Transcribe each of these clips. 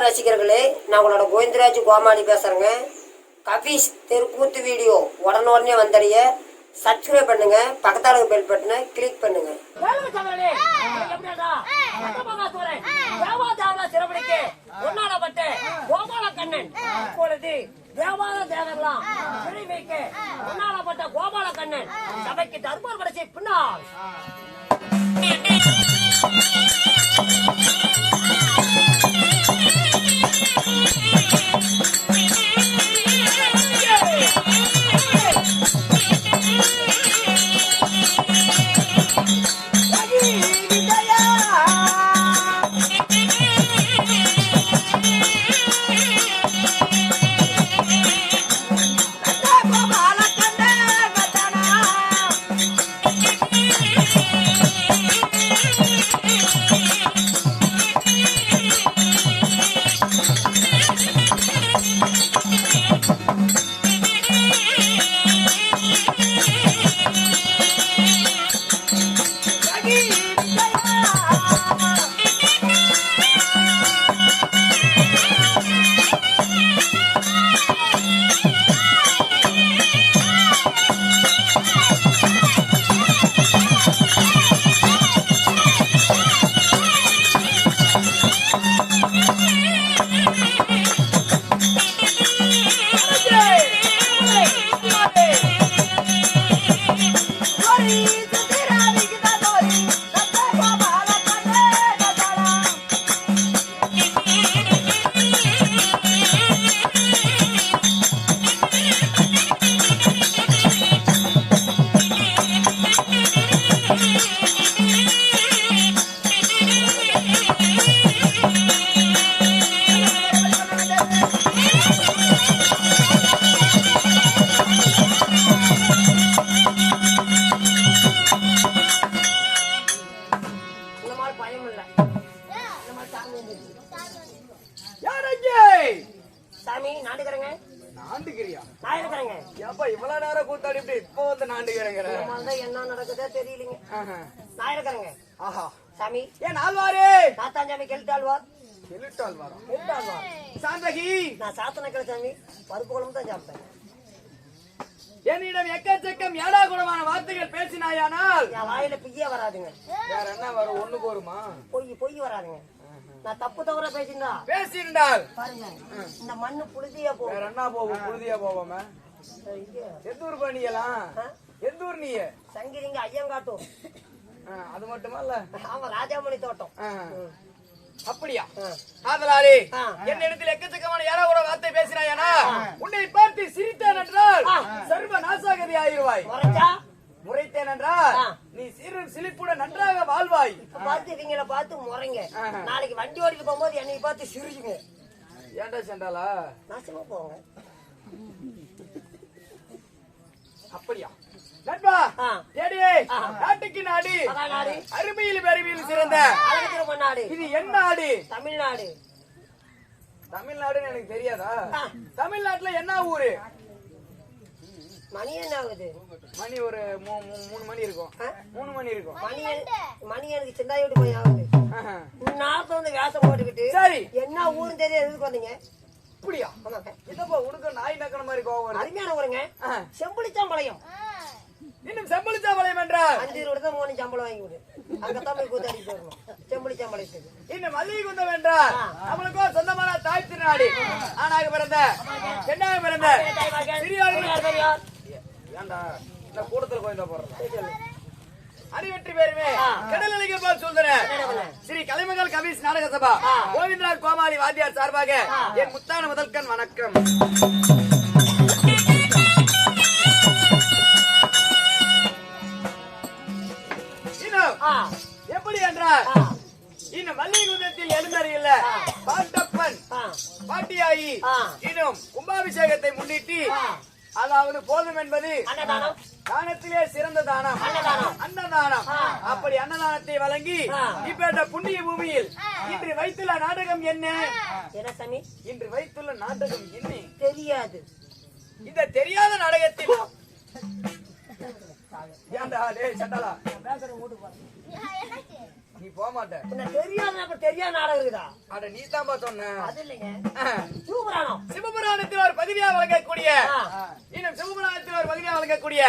நண்பர் ரசிகர்களே, நான் உங்களோட கோவிந்தராஜ் கோமாளி பேசுறேங்க. கபீஸ் தெருக்கூத்து வீடியோ உடனே வந்தடைய சப்ஸ்கிரைப் பண்ணுங்க, பக்கத்தால பெல் பட்டனை கிளிக் பண்ணுங்க. கோபாலக்கண்ணன் சபைக்கு தர்மர் படைச்சை பின்னால் சாமி நாண்டுக்கிறேங்க. நாண்டுக்கிறியா? நான் இருக்கிறேங்க. ஏப்பா இவ்வளவு நேரம் கூத்தாடி இப்படி இப்போ வந்து நாண்டுக்கிறேங்க. என்ன நடக்குதோ தெரியலங்க. நான் இருக்கிறேங்க. ஆஹா சாமி ஏன் ஆழ்வாரே? சாத்தாஞ்சாமி கெழுத்தாழ்வார். கெழுத்தாழ்வாரா? கெழுத்தாழ்வார் சாந்தகி. நான் சாத்தன கிழச்சாமி பருப்பு குழம்பு தான் சாப்பிட்டேன். என்னிடம் எக்கச்சக்கம் ஏடா குணமான வார்த்தைகள் பேசினாயானால் என் வாயில பிய்ய வராதுங்க. வேற என்ன வரும்? ஒண்ணு போருமா? பொய் வராதுங்க. நான் தப்பு தவற பேசியிருந்தால் பாருங்க இந்த மண்ணு புழுதியா போகும். வேற என்ன போகும்? புழுதியா போவோமா? எந்த ஊர் பண்ணியலாம்? எந்த ஊர் நீ? சங்கிரிங்க ஐயங்காட்டும். அது மட்டுமா இல்ல? ஆமா ராஜாமணி தோட்டம். அப்படியா? ஆதலாரே என்னிடத்தில் எக்கச்சக்கமான யாரோ ஒரு வார்த்தை பேசினாயானா உன்னை பார்த்து சிரித்தேன் என்றால் சர்வ நாசாகதி ஆயிருவாய். முறைத்தேன் என்றால் நீ சிறு சிலிப்புடன் நன்றாக வாழ்வாய். பார்த்து இவங்களை பார்த்து முறைங்க. நாளைக்கு வண்டி ஓடிட்டு போகும்போது என்னை பார்த்து சிரிச்சுங்க. ஏண்டா சென்றாலா? நாசமா போங்க. அப்படியா? நண்பா தேடியே நாட்டுக்கு நாடு அருமையில் பெருமையில் சிறந்த நாடு. இது என்ன நாடு? தமிழ்நாடு. தமிழ்நாடுன்னு எனக்கு தெரியாதா? தமிழ்நாட்டுல என்ன ஊரு? மணி என்ன ஆகுது? மணி ஒரு 3 மணி இருக்கும். 3 மணி இருக்கும். மணி எனக்கு சிந்தாயோடு போய் ஆகுது. நாட்டு வந்து வேஷம் போட்டுக்கிட்டு சரி என்ன ஊருன்னு தெரியாது. எதுக்கு வந்தீங்க? அப்படியா? இதப்பா உனக்கு நாய் நக்கிற மாதிரி கோவம். அருமையான ஊருங்க. செம்புளிச்சாம்பாளையம். இன்னும் செம்புளிச்சாம்பாளையம் என்றால் 5 ரூபாய் தான் 3 சம்பளம் வாங்கி விடு. அங்கத்தான் போய் கூத்தாடி போடணும். செம்புளிச்சாம்பாளையத்துக்கு. இன்னும் மல்லிகை குந்தம் என்றால் நம்மளுக்கோ சொந்தமான தாய் திருநாடு. ஆணாக பிறந்த பெண்ணாக பிறந்த சிறியார் ஏண்டா இந்த கூடத்துல கோயிந்தா போடுறேன். அறிவெற்றி பேருமே கடல் அலைகள் போல் சொல்றேன். ஸ்ரீ கலைமகள் கபீஸ் நாடக சபா கோவிந்தராஜ் கோமாளி வாத்தியார் சார்பாக என் முத்தான முதல்கண் வணக்கம். எப்படி என்றால் இன்னும் மல்லிகுந்தத்தில் எழுந்தறியில்ல பாட்டப்பன் பாட்டியாயி இன்னும் கும்பாபிஷேகத்தை முன்னிட்டு அதாவது போதும் என்பது தானத்திலே சிறந்த தானம் அன்னதானம். அப்படி அன்னதானத்தை வழங்கி இப்ப புண்ணிய பூமியில் இன்று வைத்துள்ள நாடகம் என்ன? இன்று வைத்துள்ள நாடகம் என்ன தெரியாது. இந்த தெரியாத நாடகத்தில் ஏண்டா டேய் சண்டாலா நீ போக மாட்ட. தெரியாத நாடகம் இருக்குதா? அட நீ தான்பா சொன்ன. அது இல்லைங்க. சிவபுராணம். சிவபுராணத்தில் ஒரு பகுதியா வழங்கக்கூடிய இன்னும் சிவபுராணத்தில் ஒரு பகுதியா வழங்கக்கூடிய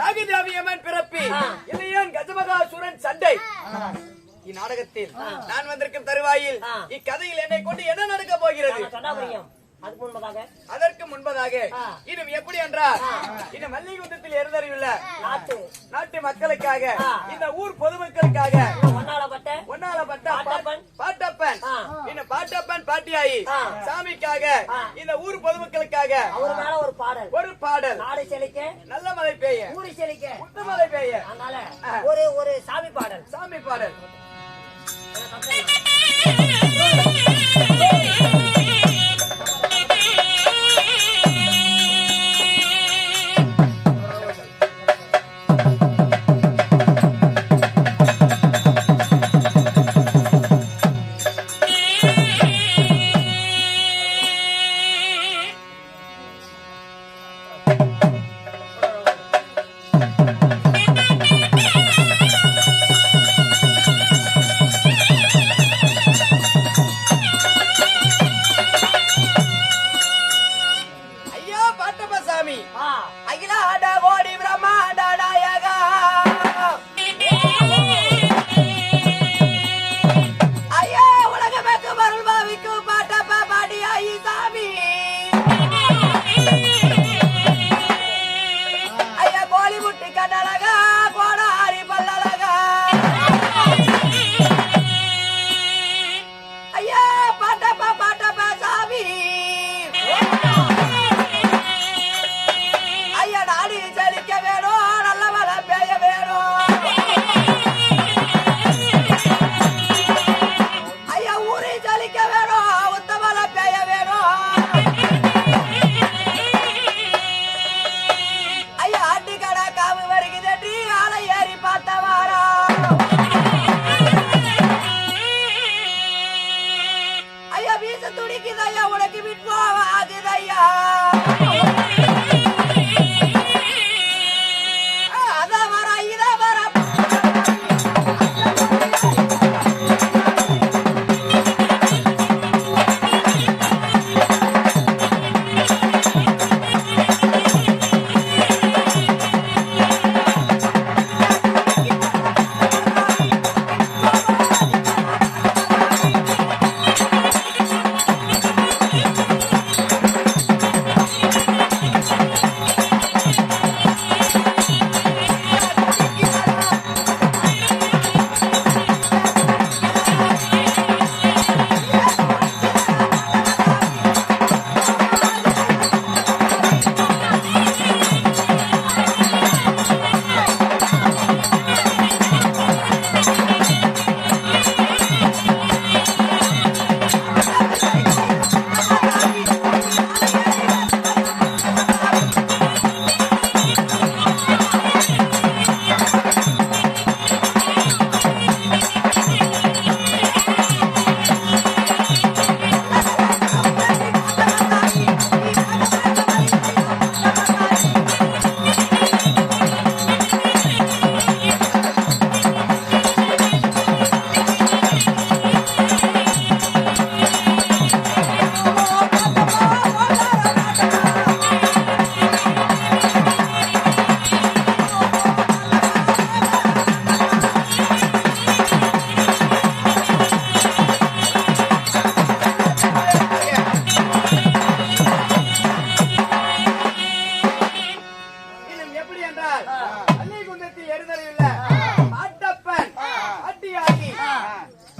நாகதேவியம்மன் பிறப்பி இல்லையன் கஜமகாசுரன் சண்டை. இந்நாடகத்தில் நான் வந்திருக்கும் தருவாயில் இக்கதையில் என்னை கொண்டு என்ன நடக்க போகிறது? அதற்கு முன்பதாக இன்னும் எப்படி என்றால் இன்னும் மல்லிகுந்தத்தில் எழுந்தறிவுள்ள நாட்டு மக்களுக்காக இந்த ஊர் பொதுமக்களுக்காக ஒன்னாலப்பட்ட பாட்டப்பன் இன்னும் பாட்டப்பன் பாட்டியாயி சாமிக்காக இந்த ஊர் பொதுமக்களுக்காக ஒரு பாடல் நல்ல மழை பெய்ய முத்து மழை பெய்ய ஒரு சாமி பாடல்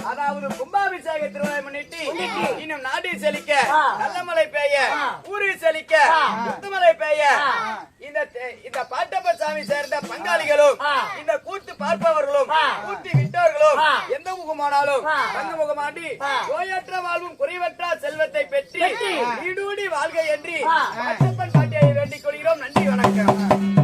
அதாவது கும்பாபிஷேக திருவிழா முன்னிட்டு இன்னும் நாடு செழிக்க நல்ல மழை பெய்ய ஊரு செழிக்க முத்துமலை பெய்ய இந்த பாட்டப்ப சாமி சேர்ந்த பங்காளிகளும் இந்த கூத்து பார்ப்பவர்களும் கூட்டி விட்டவர்களும் எந்த முகமானாலும் பங்கு முகமாண்டி நோயற்ற வாழ்வும் குறைவற்ற செல்வத்தை பெற்று வீடூடி வாழ்க என்று பாட்டப்பன் பாட்டியை வேண்டிக் கொள்கிறோம். நன்றி, வணக்கம்.